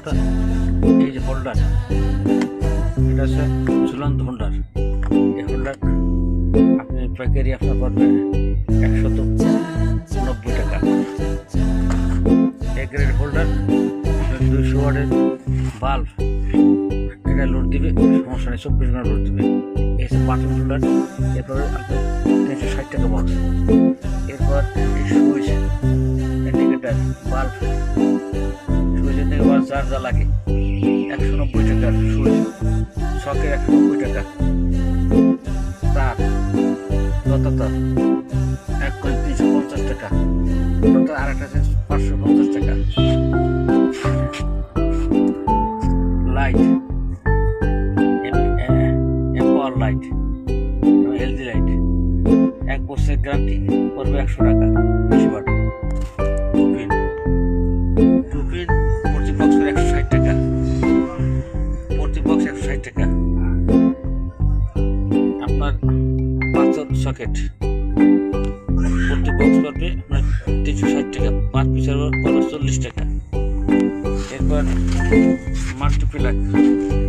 কথা, এই যে হোল্ডার, এটা হচ্ছে ঝুলন্ত হোল্ডার। এই হোল্ডার আপনি পাইকারি আপনার পড়বে 190 টাকা। এক গ্রেড হোল্ডার 200 ওয়াটের বাল্ব, এটা লোড দিবে, সমস্যা নেই, 24 ঘন্টা লোড দিবে। এই হচ্ছে বাটন হোল্ডার। এরপরে আপনার 360 টাকা বক্স। এরপর এই সুইচ, ইন্ডিকেটার, বাল্ব, সুইচের থেকে বাল্ব যার যা লাগে 190 টাকার সুইচ, শকের 190 টাকা, তার লতা তার 350 টাকা, লতা আর একটা 550 টাকা। Light, empower light, LG light, 1 বছরের গ্যারান্টি, পড়বে 100 টাকা। 20 ওয়াট টুপিন, প্রতি বক্স 160 টাকা, প্রতি বক্স 160 টাকা। আপনার 5 সকেট, প্রতি বক্স পড়বে আপনার 360 টাকা, 5 পিসের পড়বে 40 টাকা। এরপর মাল্টিপ্লাগ,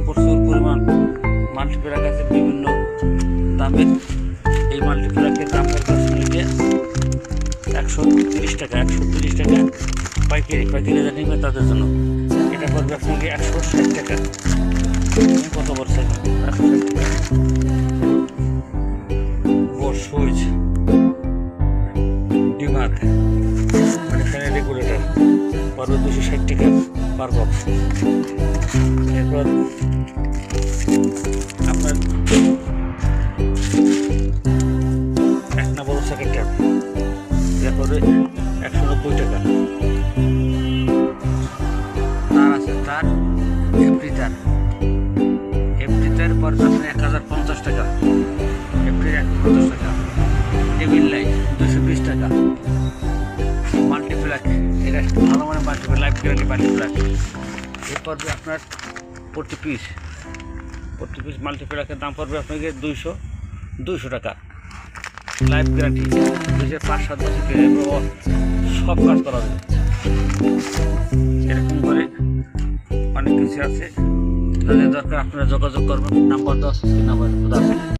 প্রচুর পরিমাণ মাল্টিপ্লাগ আছে বিভিন্ন দামের। এই মাল্টিপ্লাগের দাম পড়বে 130 টাকা, 130 টাকা পাইকারি যারা নিবে তাদের জন্য। এটা পড়বে আপনাকে 160 টাকা। কত বছর 160 টাকা। বোর্ড সুইচ, ডিমার, মানে ফ্যানের রেগুলেটর, পড়বে 260 টাকা পার বক্স। এরপর আপনার এক না বড় সকেট ট্যাপ, এটা পড়বে 190 টাকা। তার আছে, তার এফটি তার পড়বে আপনার 1050 টাকা, এফটির 150 টাকা। টেবিল লাইট 220 টাকা। মাল্টিপ্লাগ, এটা ভালো মানে মাল্টিপ্লাগ, লাইফ গ্যারান্টি মাল্টিপ্লাগ। এর পড়বে আপনার প্রতি পিস মাল্টিপ্লাগের দাম পড়বে আপনাকে 200 টাকা। লাইফ গ্যারান্টি 5-7 বছর সব কাজ করা যাবে। এরকম করে অনেক কিছু আছে, যাদের দরকার আপনারা যোগাযোগ করবেন। Number 10 number.